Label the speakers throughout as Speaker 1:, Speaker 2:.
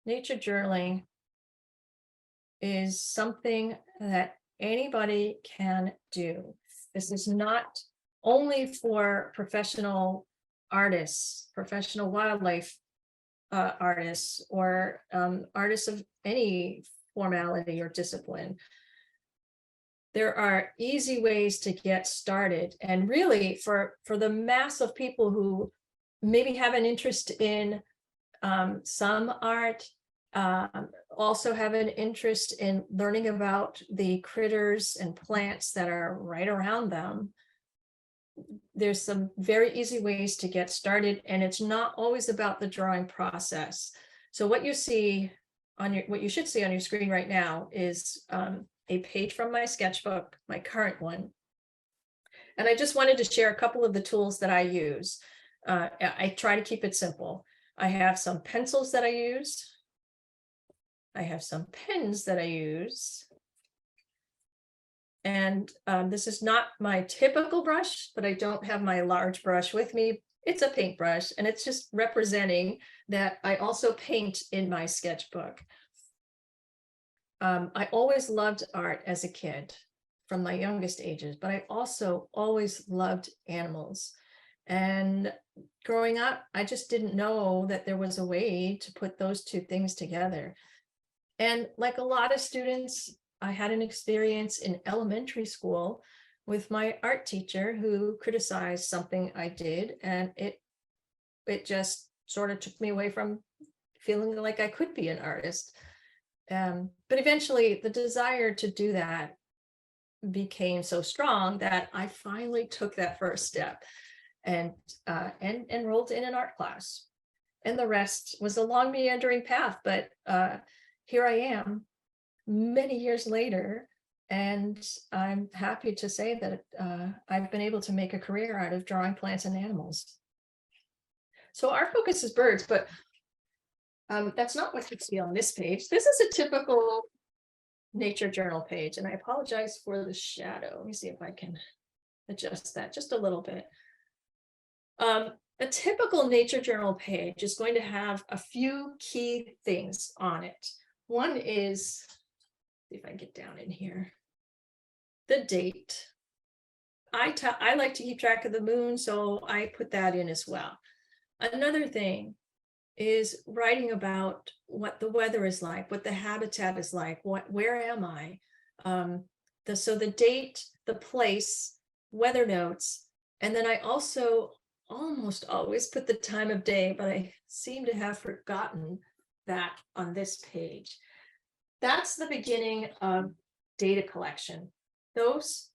Speaker 1: nature journaling is something that anybody can do. This is not only for professional artists, professional wildlife artists, or artists of any formality or discipline. There are easy ways to get started, and really for the mass of people who maybe have an interest in some art, also have an interest in learning about the critters and plants that are right around them. There's some very easy ways to get started, and it's not always about the drawing process. So what you see on what you should see on your screen right now is a page from my sketchbook, my current one. And I just wanted to share a couple of the tools that I use. I try to keep it simple. I have some pencils that I use. I have some pens that I use. And this is not my typical brush, but I don't have my large brush with me. It's a paintbrush, and it's just representing that I also paint in my sketchbook. I always loved art as a kid from my youngest ages, but I also always loved animals. And growing up, I just didn't know that there was a way to put those two things together. And like a lot of students, I had an experience in elementary school with my art teacher who criticized something I did, and it just sort of took me away from feeling like I could be an artist. But eventually the desire to do that became so strong that I finally took that first step and enrolled in an art class. And the rest was a long meandering path, but here I am many years later, and I'm happy to say that I've been able to make a career out of drawing plants and animals. So our focus is birds, but that's not what you see on this page. This is a typical nature journal page, and I apologize for the shadow. Let me see if I can adjust that just a little bit. A typical nature journal page is going to have a few key things on it. One is, see if I can get down in here, the date. I like to keep track of the moon, so I put that in as well. Another thing is writing about what the weather is like, what the habitat is like, where am I? So the date, the place, weather notes, and then I also almost always put the time of day, but I seem to have forgotten that on this page. That's the beginning of data collection. Those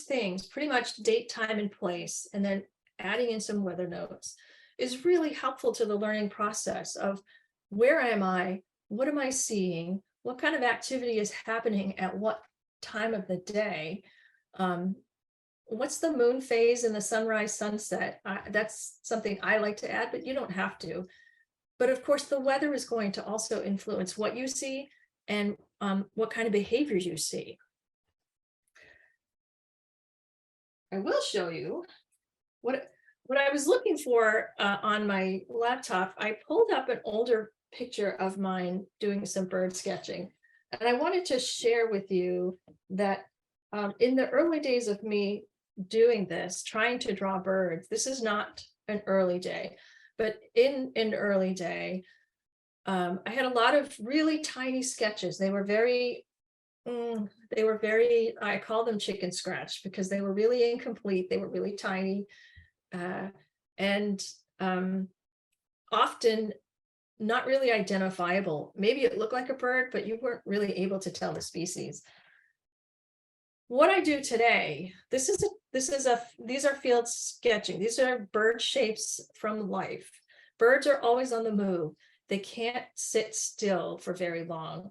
Speaker 1: things, pretty much date, time, and place, and then adding in some weather notes, is really helpful to the learning process of where am I, what am I seeing, what kind of activity is happening at what time of the day, what's the moon phase and the sunrise sunset. That's something I like to add, but you don't have to. But of course, the weather is going to also influence what you see and what kind of behaviors you see. I will show you what I was looking for on my laptop. I pulled up an older picture of mine doing some bird sketching. And I wanted to share with you that in the early days of me doing this, trying to draw birds, this is not an early day, but in an early day, I had a lot of really tiny sketches. They were very, I call them chicken scratch because they were really incomplete. They were really tiny. And often not really identifiable. Maybe it looked like a bird, but you weren't really able to tell the species. What I do today, these are field sketching. These are bird shapes from life. Birds are always on the move. They can't sit still for very long.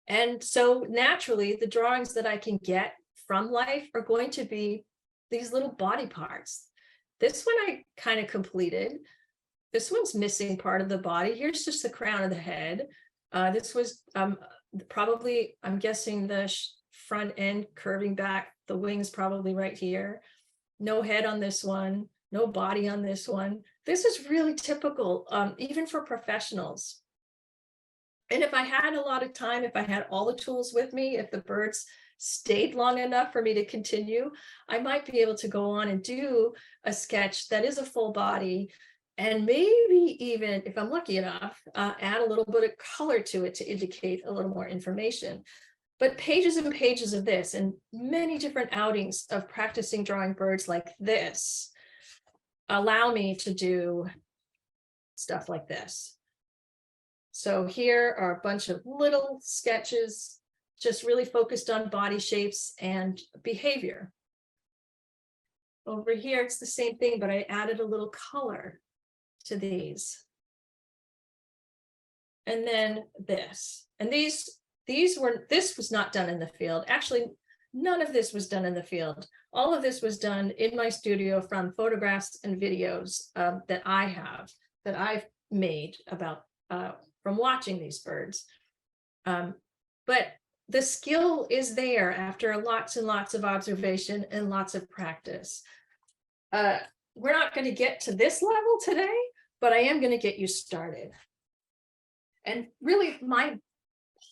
Speaker 1: And so naturally, the drawings that I can get from life are going to be these little body parts. This one I kind of completed. This one's missing part of the body. Here's just the crown of the head. This was probably, I'm guessing, the front end curving back. The wings probably right here. No head on this one. No body on this one. this is really typical, even for professionals. And if I had a lot of time, if I had all the tools with me, if the birds stayed long enough for me to continue, I might be able to go on and do a sketch that is a full body, and maybe even, if I'm lucky enough, add a little bit of color to it to indicate a little more information. But pages and pages of this and many different outings of practicing drawing birds like this allow me to do stuff like this. So here are a bunch of little sketches, just really focused on body shapes and behavior. Over here, it's the same thing, but I added a little color to these. And then this, and this was not done in the field. Actually, none of this was done in the field. All of this was done in my studio from photographs and videos that I've made about from watching these birds. But the skill is there after lots and lots of observation and lots of practice. We're not going to get to this level today, but I am going to get you started. And really, my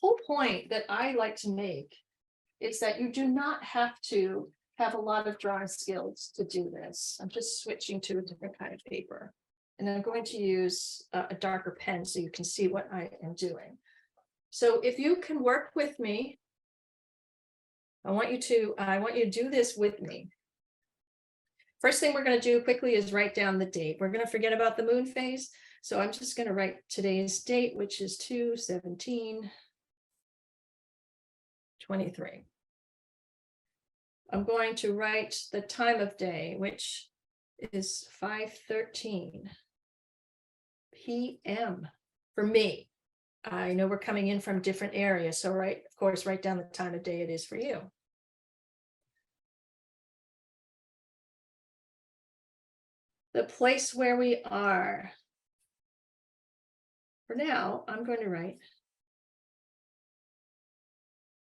Speaker 1: whole point that I like to make is that you do not have to have a lot of drawing skills to do this. I'm just switching to a different kind of paper. And I'm going to use a darker pen so you can see what I am doing. So if you can work with me, I want you to do this with me. First thing we're going to do quickly is write down the date. We're going to forget about the moon phase. So I'm just going to write today's date, which is 2/17/23. I'm going to write the time of day, which is 5:13 p.m. for me. I know we're coming in from different areas, so of course, write down the time of day it is for you. The place where we are. For now, I'm going to write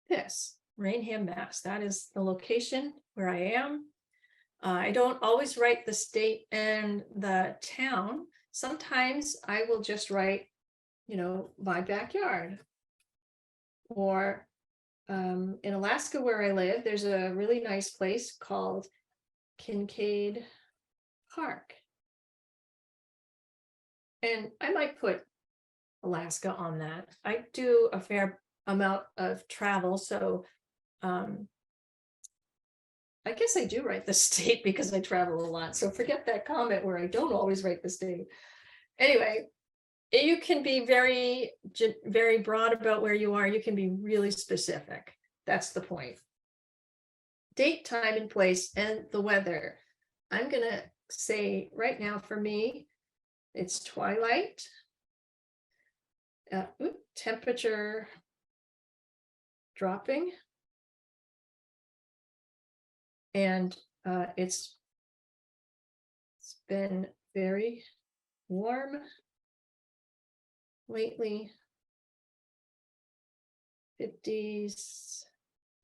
Speaker 1: this, Rainham, Mass. That is the location where I am. I don't always write the state and the town. Sometimes I will just write, my backyard. Or in Alaska, where I live, there's a really nice place called Kincaid Park. And I might put Alaska on that. I do a fair amount of travel, so I guess I do write the state because I travel a lot. So forget that comment where I don't always write the state. Anyway, you can be very, very broad about where you are. You can be really specific. That's the point. Date, time, and place, and the weather. I'm going to say right now for me, it's twilight. Temperature dropping. And it's been very warm lately, 50s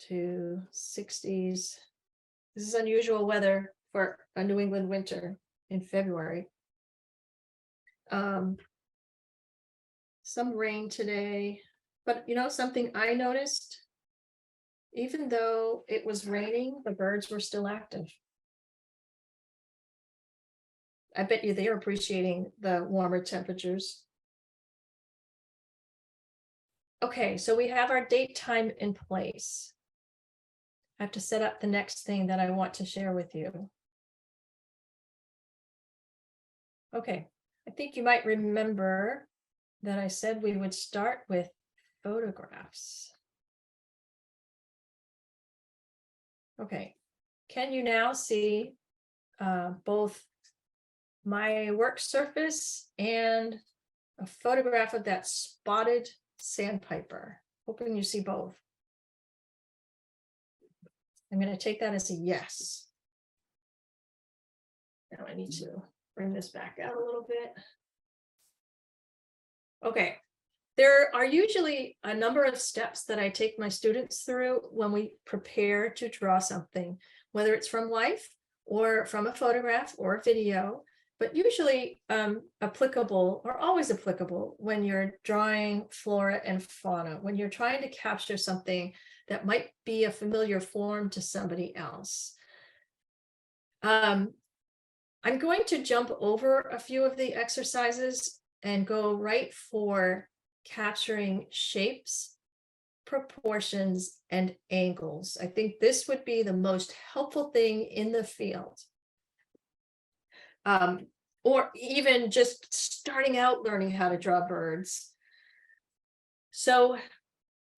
Speaker 1: to 60s. This is unusual weather for a New England winter in February. Some rain today, but something I noticed, even though it was raining, the birds were still active. I bet you they're appreciating the warmer temperatures. Okay, so we have our date, time, and place. I have to set up the next thing that I want to share with you. Okay, I think you might remember that I said we would start with photographs. Okay, can you now see both my work surface and a photograph of that spotted sandpiper? Hoping you see both. I'm going to take that as a yes. Now I need to bring this back out a little bit. Okay, there are usually a number of steps that I take my students through when we prepare to draw something, whether it's from life or from a photograph or a video. but usually applicable, or always applicable, when you're drawing flora and fauna, when you're trying to capture something that might be a familiar form to somebody else. I'm going to jump over a few of the exercises and go right for capturing shapes, proportions, and angles. I think this would be the most helpful thing in the field. Or even just starting out learning how to draw birds. So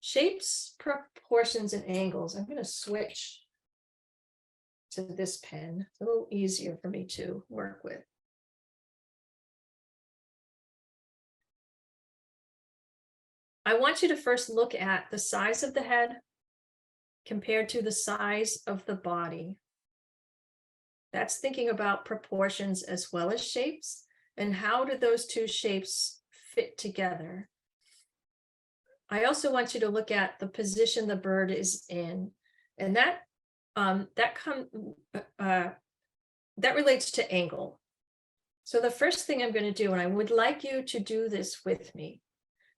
Speaker 1: shapes, proportions, and angles. I'm going to switch to this pen. It's a little easier for me to work with. I want you to first look at the size of the head compared to the size of the body. That's thinking about proportions as well as shapes, and how do those two shapes fit together. I also want you to look at the position the bird is in, and that relates to angle. So the first thing I'm going to do, and I would like you to do this with me,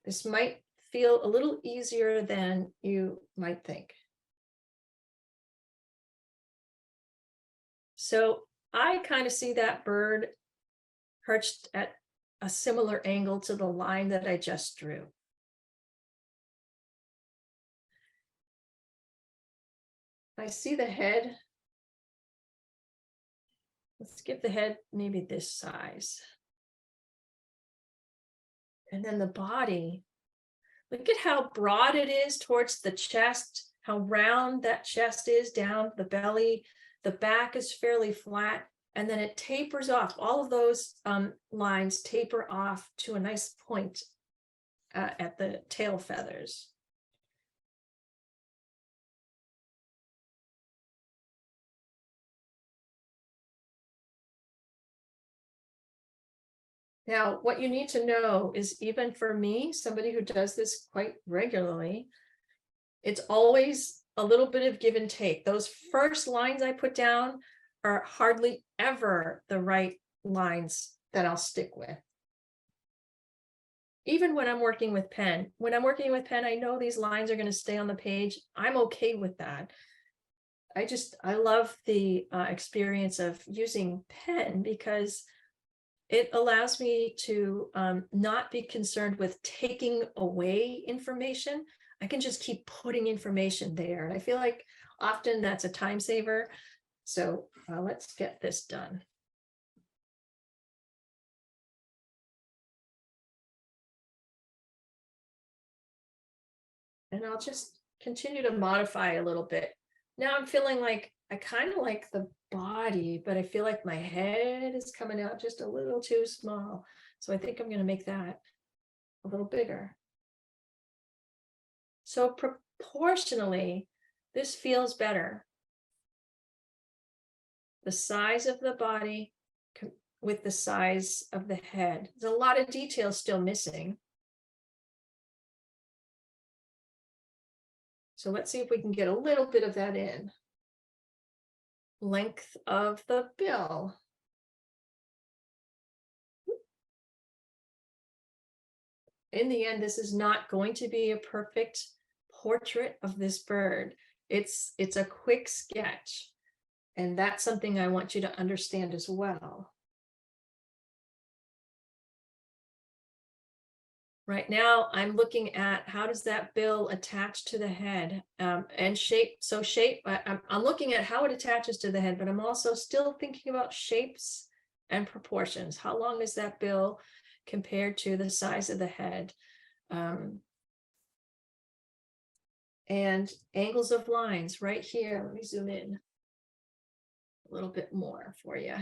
Speaker 1: this might feel a little easier than you might think. So I kind of see that bird perched at a similar angle to the line that I just drew. I see the head. Let's give the head maybe this size. And then the body, look at how broad it is towards the chest, how round that chest is down the belly. The back is fairly flat, and then it tapers off. All of those lines taper off to a nice point at the tail feathers. Now, what you need to know is, even for me, somebody who does this quite regularly, it's always a little bit of give and take. Those first lines I put down are hardly ever the right lines that I'll stick with. Even when I'm working with pen, I know these lines are going to stay on the page. I'm okay with that. I love the experience of using pen, because it allows me to not be concerned with taking away information. I can just keep putting information there. And I feel like often that's a time saver. So let's get this done. And I'll just continue to modify a little bit. Now I'm feeling like I kind of like the body, but I feel like my head is coming out just a little too small. So I think I'm going to make that a little bigger. So proportionally, this feels better. The size of the body with the size of the head. There's a lot of detail still missing. So let's see if we can get a little bit of that in. Length of the bill. In the end, this is not going to be a perfect portrait of this bird. It's a quick sketch. And that's something I want you to understand as well. Right now, I'm looking at how does that bill attach to the head, and shape. So shape, I'm looking at how it attaches to the head, but I'm also still thinking about shapes and proportions. How long is that bill compared to the size of the head? And angles of lines right here. Let me zoom in a little bit more for you.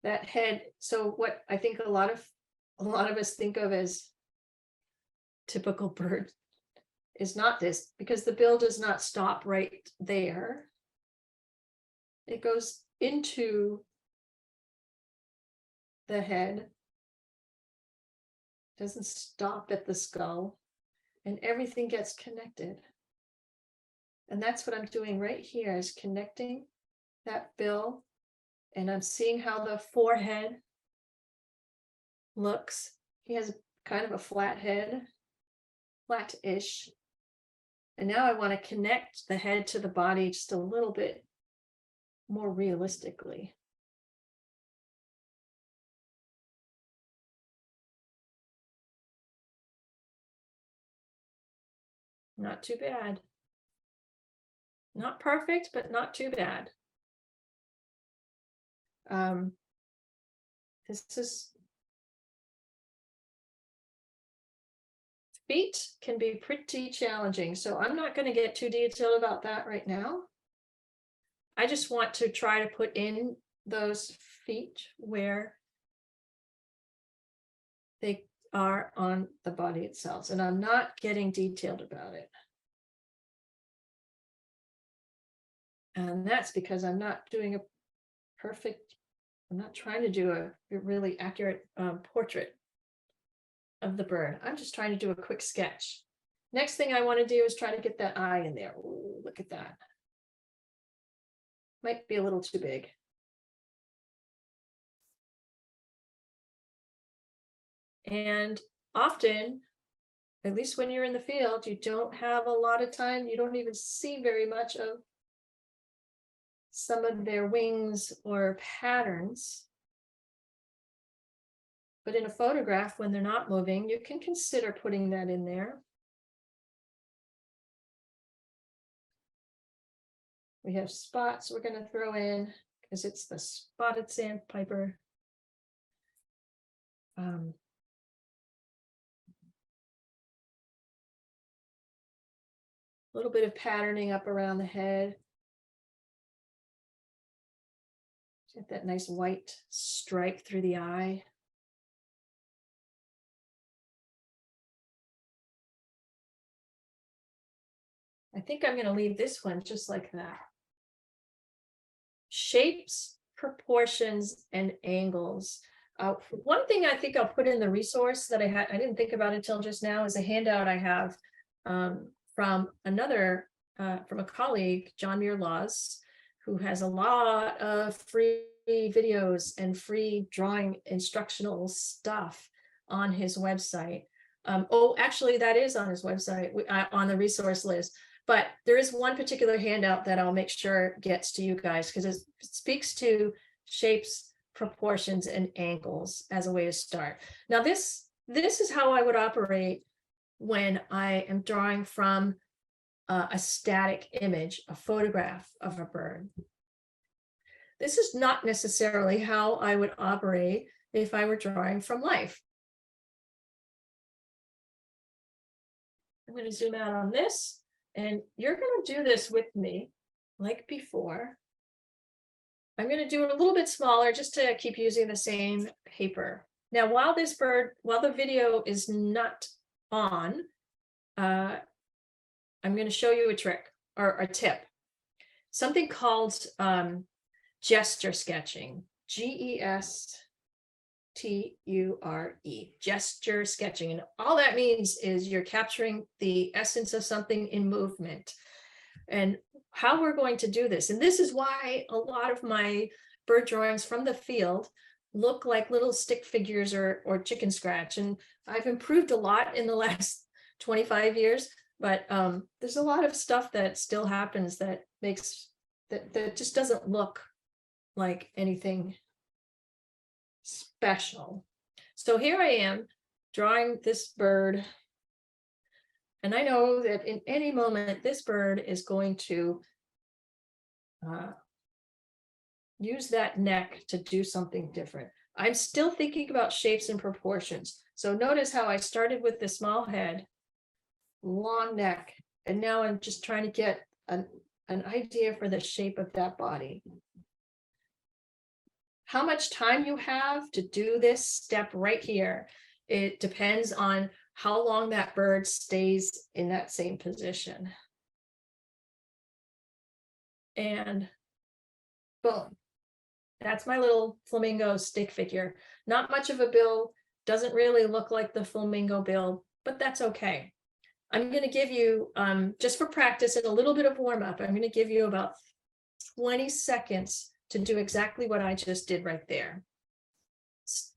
Speaker 1: That head. So what I think a lot of us think of as typical bird is not this, because the bill does not stop right there. It goes into the head, doesn't stop at the skull, and everything gets connected. And that's what I'm doing right here, is connecting that bill And I'm seeing how the forehead looks. He has kind of a flat head, flat-ish. And now I want to connect the head to the body just a little bit more realistically. Not too bad. Not perfect, but not too bad. This is, feet can be pretty challenging, so I'm not going to get too detailed about that right now. I just want to try to put in those feet where they are on the body itself, and I'm not getting detailed about it. And that's because I'm not doing a perfect, I'm not trying to do a really accurate portrait of the bird. I'm just trying to do a quick sketch. Next thing I want to do is try to get that eye in there. Ooh, look at that. Might be a little too big. And often, at least when you're in the field, you don't have a lot of time. You don't even see very much of some of their wings or patterns. But in a photograph, when they're not moving, you can consider putting that in there. We have spots we're going to throw in because it's the spotted sandpiper. A little bit of patterning up around the head. Get that nice white stripe through the eye. I think I'm going to leave this one just like that. Shapes, proportions, and angles. One thing I think I'll put in the resource that I didn't think about until just now is a handout I have from a colleague, John Muir Laws, who has a lot of free videos and free drawing instructional stuff on his website. Actually, that is on his website, on the resource list. But there is one particular handout that I'll make sure gets to you guys because it speaks to shapes, proportions, and angles as a way to start. Now, this is how I would operate when I am drawing from a static image, a photograph of a bird. This is not necessarily how I would operate if I were drawing from life. I'm going to zoom out on this. And you're going to do this with me, like before. I'm going to do it a little bit smaller just to keep using the same paper. Now, while the video is not on, I'm going to show you a trick or a tip. Something called gesture sketching, G-E-S-T-U-R-E, gesture sketching. And all that means is you're capturing the essence of something in movement. And how we're going to do this, and this is why a lot of my bird drawings from the field look like little stick figures or chicken scratch. And I've improved a lot in the last 25 years, but there's a lot of stuff that still happens that makes that just doesn't look like anything special. So here I am drawing this bird, and I know that in any moment this bird is going to use that neck to do something different. I'm still thinking about shapes and proportions. So notice how I started with the small head, long neck, and now I'm just trying to get an idea for the shape of that body. How much time you have to do this step right here, it depends on how long that bird stays in that same position. And boom, that's my little flamingo stick figure. Not much of a bill, doesn't really look like the flamingo bill, but that's okay. I'm going to give you, just for practice and a little bit of warm up, I'm going to give you about 20 seconds to do exactly what I just did right there.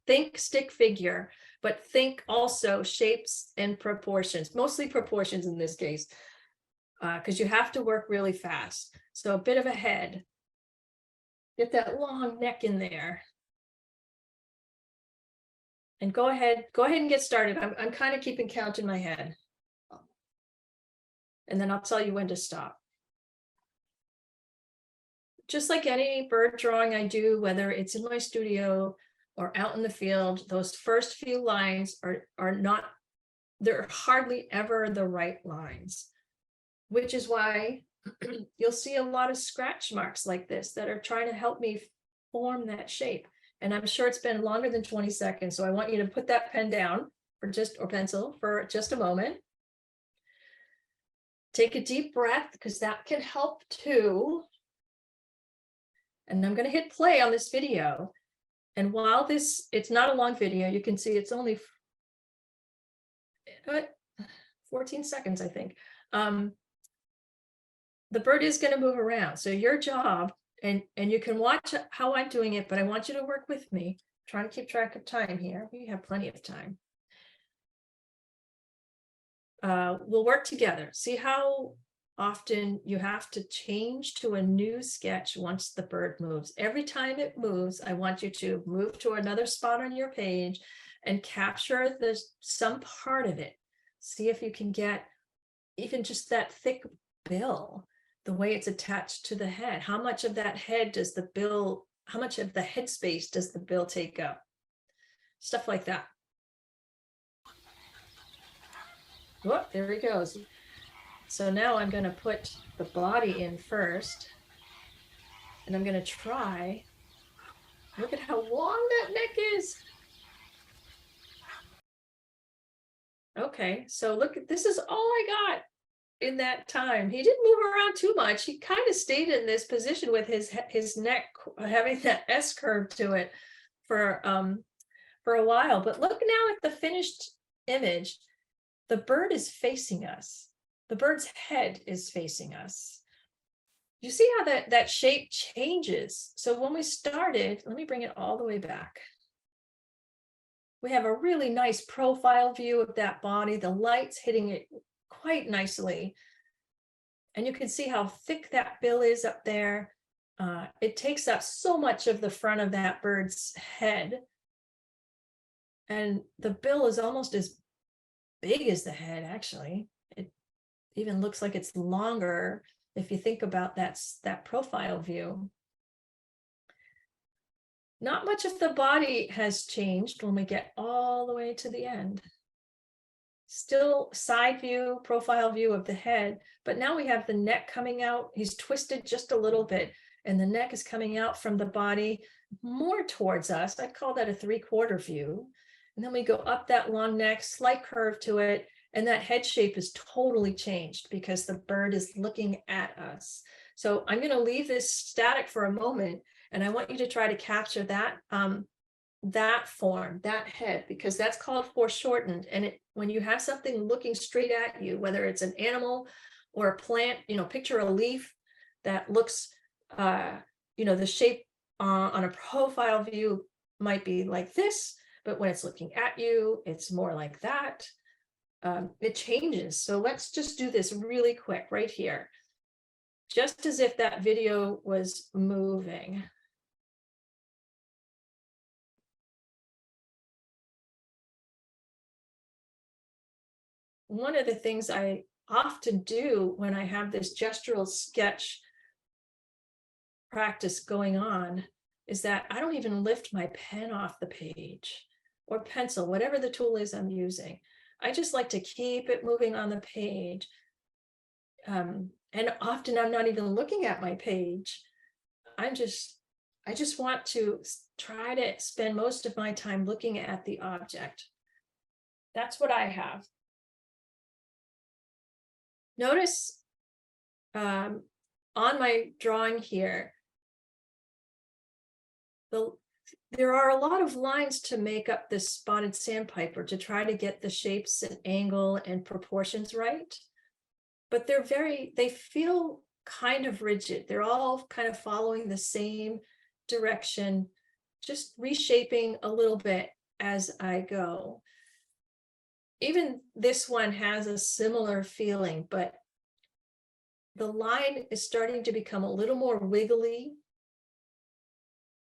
Speaker 1: Think stick figure, but think also shapes and proportions, mostly proportions in this case, because you have to work really fast. So a bit of a head, get that long neck in there. And go ahead and get started. I'm kind of keeping count in my head. And then I'll tell you when to stop. Just like any bird drawing I do, whether it's in my studio or out in the field, those first few lines are not, they're hardly ever the right lines, which is why you'll see a lot of scratch marks like this that are trying to help me form that shape. And I'm sure it's been longer than 20 seconds. So I want you to put that pen down or pencil for just a moment. Take a deep breath, because that can help too. And I'm going to hit play on this video. And while it's not a long video, you can see it's only 14 seconds, I think. The bird is going to move around. So your job, and you can watch how I'm doing it, but I want you to work with me. Trying to keep track of time here. We have plenty of time. We'll work together. See how often you have to change to a new sketch once the bird moves. Every time it moves, I want you to move to another spot on your page and capture some part of it. See if you can get even just that thick bill, the way it's attached to the head. How much of that head does the bill, how much of the head space does the bill take up? Stuff like that. Whoop, there he goes. So now I'm going to put the body in first, and I'm going to try. Look at how long that neck is. Okay, so look, this is all I got in that time. He didn't move around too much. He kind of stayed in this position with his neck having that S curve to it for a while. But look now at the finished image. The bird is facing us. The bird's head is facing us. You see how that shape changes. So when we started, let me bring it all the way back. We have a really nice profile view of that body. The light's hitting it quite nicely. And you can see how thick that bill is up there. It takes up so much of the front of that bird's head. And the bill is almost as big as the head, actually. It even looks like it's longer if you think about that profile view. Not much of the body has changed when we get all the way to the end. Still side view, profile view of the head, but now we have the neck coming out. He's twisted just a little bit, and the neck is coming out from the body more towards us. I'd call that a 3/4 view. And then we go up that long neck, slight curve to it, and that head shape is totally changed because the bird is looking at us. So I'm going to leave this static for a moment, and I want you to try to capture that that form, that head, because that's called foreshortened. And when you have something looking straight at you, whether it's an animal or a plant, picture a leaf that looks, the shape on a profile view might be like this, but when it's looking at you, it's more like that. It changes. So let's just do this really quick right here, just as if that video was moving. One of the things I often do when I have this gestural sketch practice going on is that I don't even lift my pen off the page or pencil, whatever the tool is I'm using. I just like to keep it moving on the page. And often I'm not even looking at my page. I just want to try to spend most of my time looking at the object. That's what I have. Notice on my drawing here, there are a lot of lines to make up this spotted sandpiper to try to get the shapes and angle and proportions right. But they feel kind of rigid. They're all kind of following the same direction, just reshaping a little bit as I go. Even this one has a similar feeling, but the line is starting to become a little more wiggly,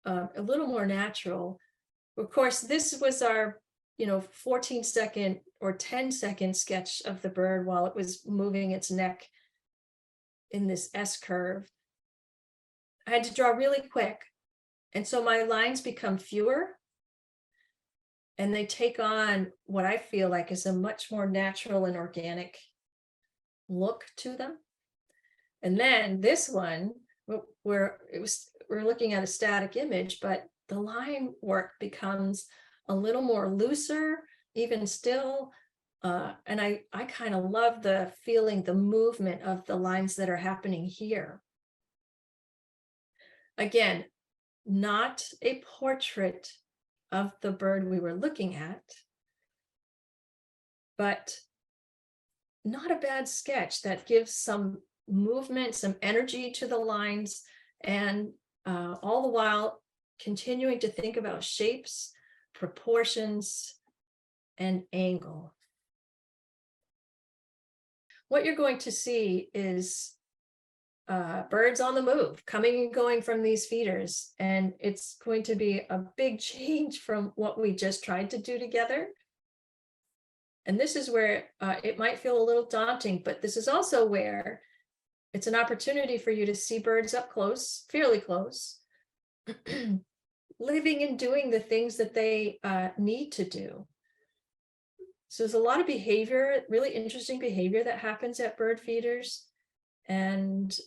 Speaker 1: a little more natural. Of course, this was our 14-second or 10-second sketch of the bird while it was moving its neck in this S curve. I had to draw really quick. And so my lines become fewer, and they take on what I feel like is a much more natural and organic look to them. And then this one, we're looking at a static image, but the line work becomes a little more looser, even still. And I kind of love the feeling, the movement of the lines that are happening here. Again, not a portrait of the bird we were looking at, but not a bad sketch that gives some movement, some energy to the lines, and all the while continuing to think about shapes, proportions, and angle. What you're going to see is birds on the move, coming and going from these feeders, and it's going to be a big change from what we just tried to do together. And this is where it might feel a little daunting, but this is also where it's an opportunity for you to see birds up close, fairly close, living and doing the things that they need to do. So there's a lot of behavior, really interesting behavior that happens at bird feeders. And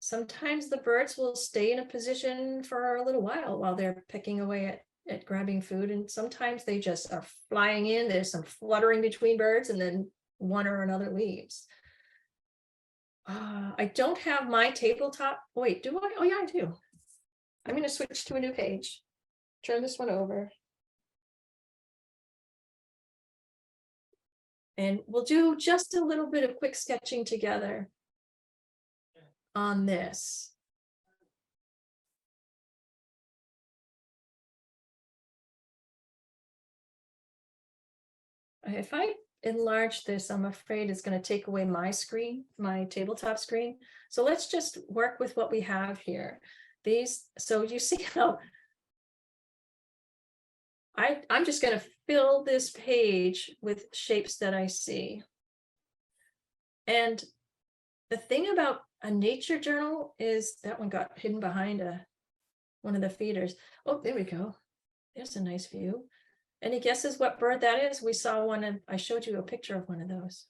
Speaker 1: sometimes the birds will stay in a position for a little while they're pecking away at grabbing food. And sometimes they just are flying in. There's some fluttering between birds, and then one or another leaves. I don't have my tabletop. Wait, do I? Oh yeah, I do. I'm going to switch to a new page. Turn this one over. And we'll do just a little bit of quick sketching together on this. If I enlarge this, I'm afraid it's going to take away my screen, my tabletop screen. So let's just work with what we have here. So you see how I'm just going to fill this page with shapes that I see. And the thing about a nature journal is that one got hidden behind one of the feeders. Oh, there we go. There's a nice view. Any guesses what bird that is? We saw one, and I showed you a picture of one of those.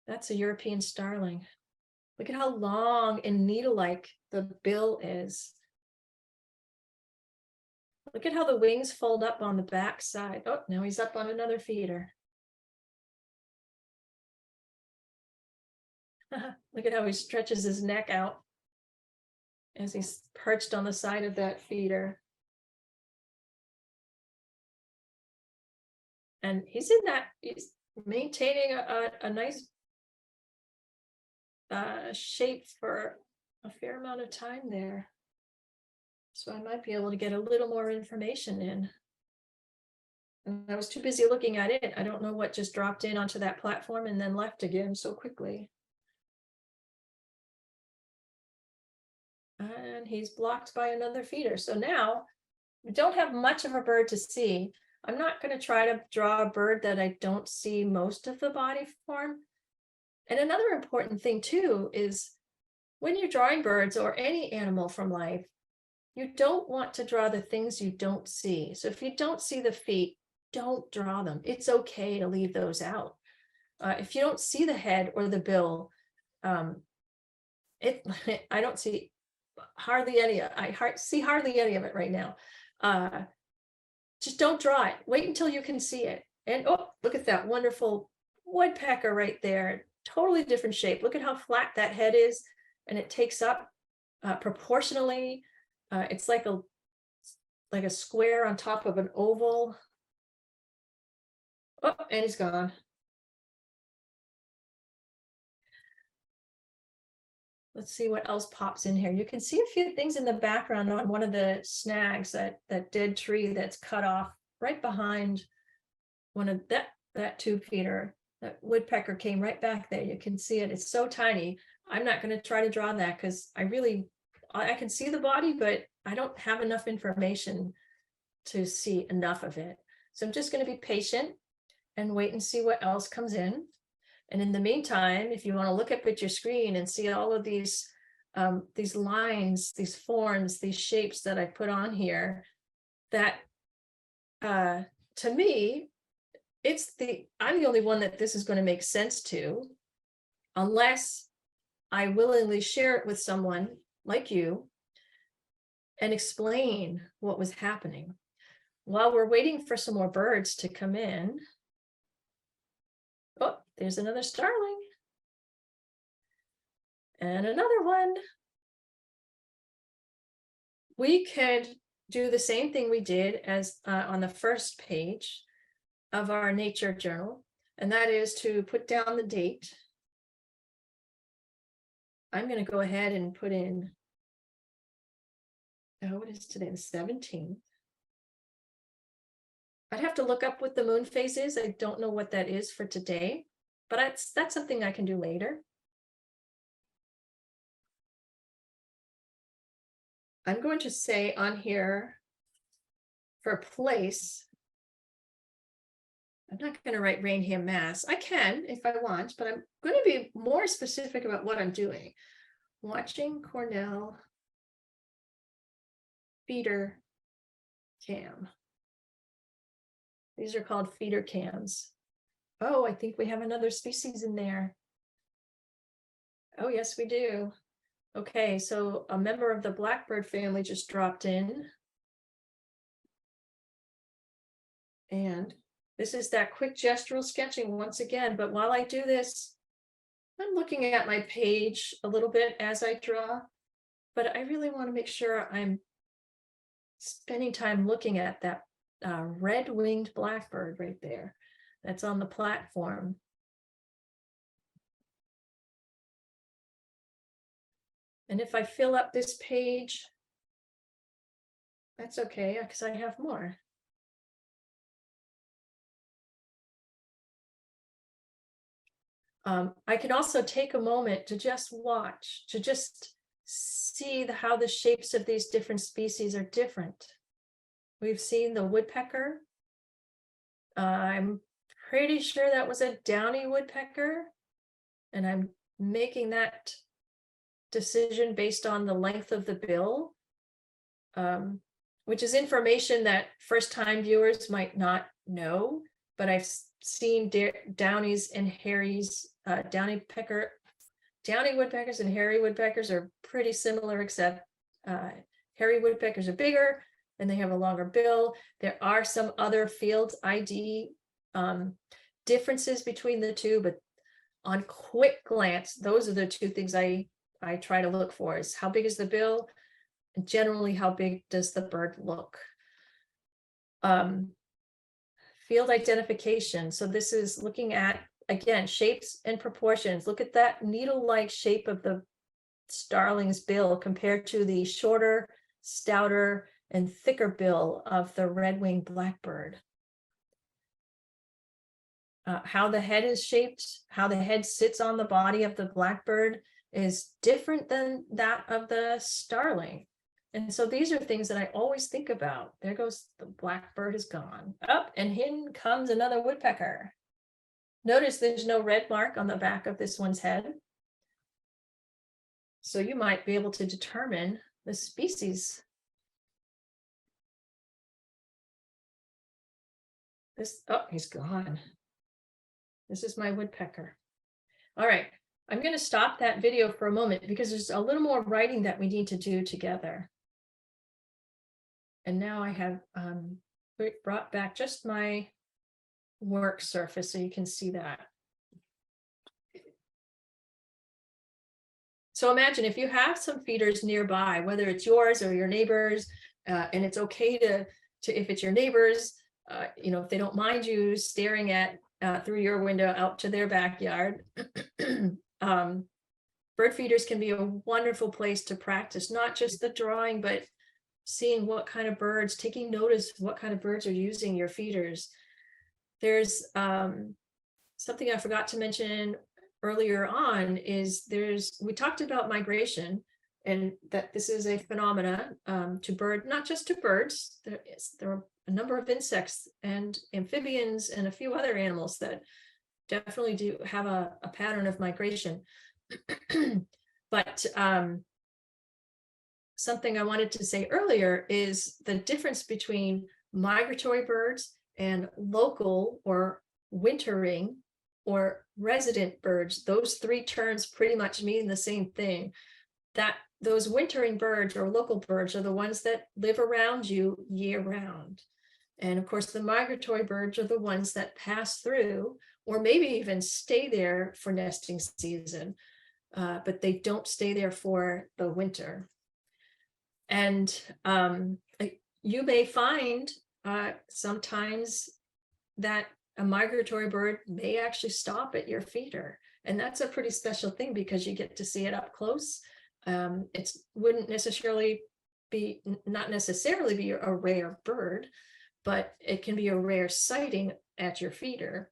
Speaker 1: That's a European starling. Look at how long and needle-like the bill is. Look at how the wings fold up on the back side. Oh, now he's up on another feeder. Look at how he stretches his neck out as he's perched on the side of that feeder. And he's maintaining a nice shape for a fair amount of time there. So I might be able to get a little more information in. And I was too busy looking at it. I don't know what just dropped in onto that platform and then left again so quickly. And he's blocked by another feeder. So now we don't have much of a bird to see. I'm not going to try to draw a bird that I don't see most of the body form. And another important thing too is when you're drawing birds or any animal from life, you don't want to draw the things you don't see. So if you don't see the feet, don't draw them. It's okay to leave those out. If you don't see the head or the bill, I don't see hardly any. See hardly any of it right now. Just don't draw it. Wait until you can see it. And oh, look at that wonderful woodpecker right there. Totally different shape. Look at how flat that head is, and it takes up proportionally. It's like a square on top of an oval. Oh, and he's gone. let's see what else pops in here. You can see a few things in the background on one of the snags, that dead tree that's cut off right behind one of that tube feeder. That woodpecker came right back there. You can see it. It's so tiny. I'm not going to try to draw that because I can see the body, but I don't have enough information to see enough of it. So I'm just going to be patient and wait and see what else comes in. And in the meantime, if you want to look up at your screen and see all of these lines, these forms, these shapes that I put on here, that to me, I'm the only one that this is going to make sense to, unless I willingly share it with someone like you and explain what was happening. While we're waiting for some more birds to come in, oh, there's another starling. And another one. We could do the same thing we did as on the first page of our nature journal, and that is to put down the date. I'm going to go ahead and put in, oh, what is today, the 17th? I'd have to look up what the moon phase is. I don't know what that is for today, but that's something I can do later. I'm going to say on here for place, I'm not going to write Rainham, Mass. I can if I want, but I'm going to be more specific about what I'm doing. Watching Cornell feeder cam. These are called feeder cams. Oh, I think we have another species in there. Oh, yes, we do. Okay, so a member of the blackbird family just dropped in. And this is that quick gestural sketching once again. But while I do this, I'm looking at my page a little bit as I draw, but I really want to make sure I'm spending time looking at that red-winged blackbird right there that's on the platform. And if I fill up this page, that's okay, because I have more. I can also take a moment to just watch, to just see how the shapes of these different species are different. We've seen the woodpecker. I'm pretty sure that was a downy woodpecker, and I'm making that decision based on the length of the bill, which is information that first-time viewers might not know, but I've seen downies and hairies, downy woodpeckers and hairy woodpeckers are pretty similar, except hairy woodpeckers are bigger and they have a longer bill. There are some other field ID differences between the two, but on quick glance, those are the two things I try to look for: is how big is the bill, and generally how big does the bird look. Field identification. So this is looking at, again, shapes and proportions. Look at that needle-like shape of the starling's bill compared to the shorter, stouter, and thicker bill of the red-winged blackbird. How the head is shaped, how the head sits on the body of the blackbird is different than that of the starling. And so these are things that I always think about. There goes the blackbird, is gone. Up, and in comes another woodpecker. Notice there's no red mark on the back of this one's head. So you might be able to determine the species. Oh, he's gone. This is my woodpecker. All right, I'm going to stop that video for a moment because there's a little more writing that we need to do together. And now I have brought back just my work surface so you can see that. So imagine if you have some feeders nearby, whether it's yours or your neighbors, and it's okay to if it's your neighbors, if they don't mind you staring at through your window out to their backyard. bird feeders can be a wonderful place to practice, not just the drawing, but seeing what kind of birds, taking notice of what kind of birds are using your feeders. There's something I forgot to mention earlier on is we talked about migration, and that this is a phenomena not just to birds. There are a number of insects and amphibians and a few other animals that definitely do have a pattern of migration. But something I wanted to say earlier is the difference between migratory birds and local or wintering or resident birds. Those three terms pretty much mean the same thing. That those wintering birds or local birds are the ones that live around you year round. And of course, the migratory birds are the ones that pass through or maybe even stay there for nesting season, but they don't stay there for the winter. And you may find sometimes that a migratory bird may actually stop at your feeder. And that's a pretty special thing because you get to see it up close. It wouldn't necessarily be, not necessarily be a rare bird, but it can be a rare sighting at your feeder.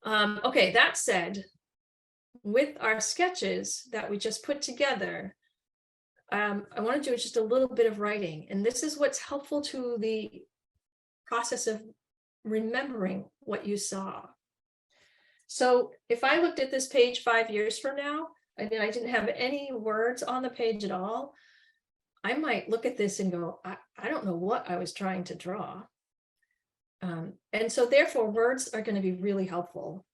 Speaker 1: Okay, that said, with our sketches that we just put together, I want to do just a little bit of writing, and this is what's helpful to the process of remembering what you saw. So if I looked at this page 5 years from now, and I didn't have any words on the page at all, I might look at this and go, I don't know what I was trying to draw. And so therefore words are going to be really helpful.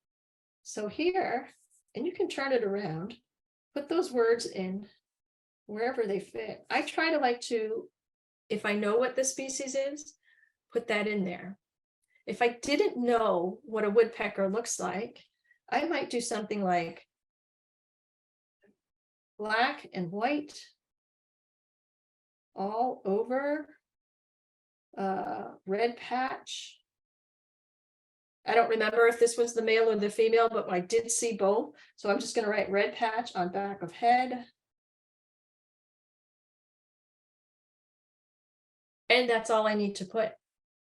Speaker 1: So here, and you can turn it around, put those words in wherever they fit. I try to if I know what the species is, put that in there. If I didn't know what a woodpecker looks like, I might do something like black and white all over, red patch. I don't remember if this was the male or the female, but I did see both. So I'm just going to write red patch on back of head. And that's all I need to put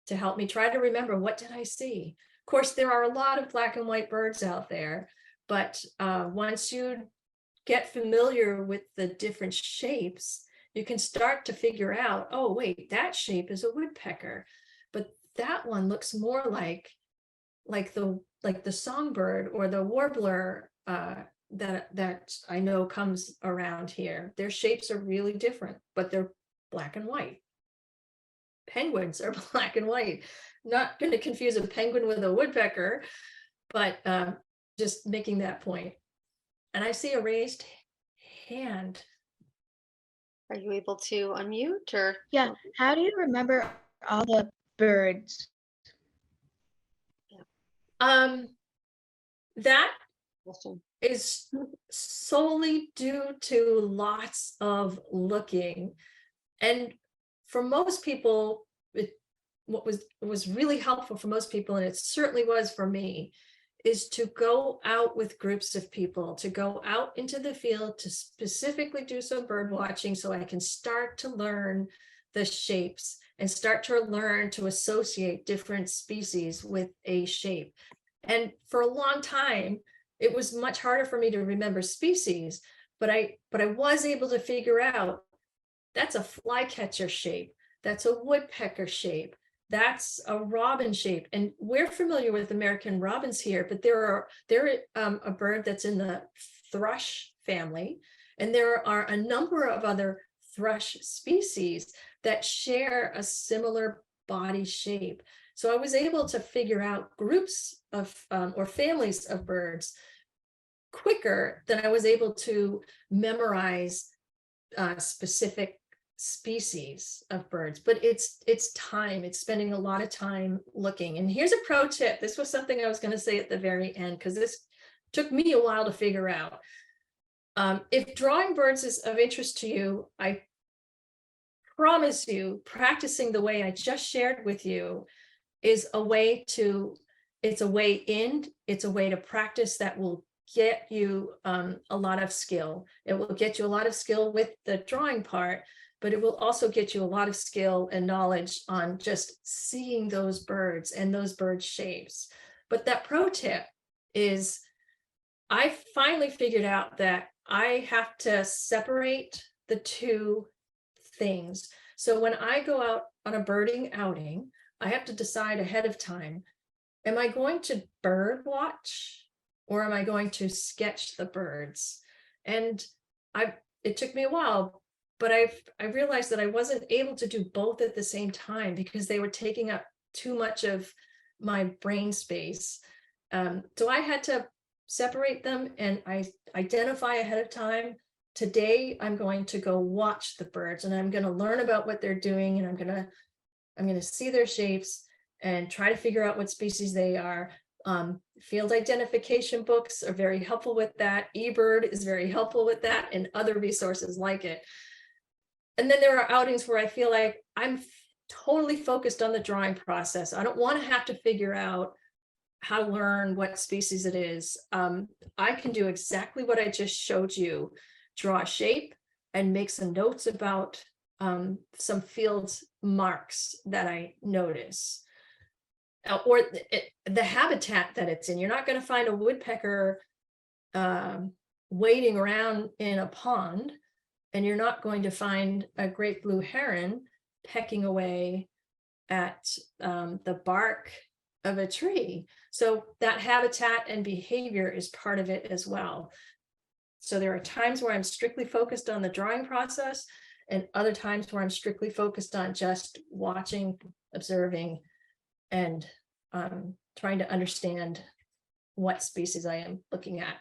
Speaker 1: to help me try to remember, what did I see? Of course, there are a lot of black and white birds out there, but once you get familiar with the different shapes, you can start to figure out, oh, wait, that shape is a woodpecker, but that one looks more like the songbird or the warbler that I know comes around here. Their shapes are really different, but they're black and white. Penguins are black and white. Not going to confuse a penguin with a woodpecker, but just making that point. And I see a raised hand.
Speaker 2: Are you able to unmute or?
Speaker 3: Yeah. How do you remember all the birds?
Speaker 1: That
Speaker 2: Awesome.
Speaker 1: is solely due to lots of looking. And for most people, what was really helpful for most people, and it certainly was for me, is to go out with groups of people, to go out into the field to specifically do some bird watching so I can start to learn the shapes and start to learn to associate different species with a shape. And for a long time, it was much harder for me to remember species, but I was able to figure out that's a flycatcher shape, that's a woodpecker shape, that's a robin shape. And we're familiar with American robins here, but they're a bird that's in the thrush family. And there are a number of other thrush species that share a similar body shape. So I was able to figure out groups of or families of birds quicker than I was able to memorize specific species of birds. But it's time, it's spending a lot of time looking. And here's a pro tip. This was something I was going to say at the very end, because this took me a while to figure out. If drawing birds is of interest to you, I promise you, practicing the way I just shared with you is a way to, it's a way to practice that will get you a lot of skill. It will get you a lot of skill with the drawing part, but it will also get you a lot of skill and knowledge on just seeing those birds and those bird shapes. But that pro tip is, I finally figured out that I have to separate the two things. So when I go out on a birding outing, I have to decide ahead of time, am I going to bird watch or am I going to sketch the birds? And it took me a while, but I realized that I wasn't able to do both at the same time because they were taking up too much of my brain space. So I had to separate them, and I identify ahead of time. Today, I'm going to go watch the birds and I'm going to learn about what they're doing, and I'm going to see their shapes and try to figure out what species they are. Field identification books are very helpful with that. eBird is very helpful with that, and other resources like it. And then there are outings where I feel like I'm totally focused on the drawing process. I don't want to have to figure out how to learn what species it is. I can do exactly what I just showed you, draw a shape and make some notes about some field marks that I notice. Or the habitat that it's in. You're not going to find a woodpecker wading around in a pond, and you're not going to find a great blue heron pecking away at the bark of a tree. So that habitat and behavior is part of it as well. So there are times where I'm strictly focused on the drawing process, and other times where I'm strictly focused on just watching, observing, and trying to understand what species I am looking at.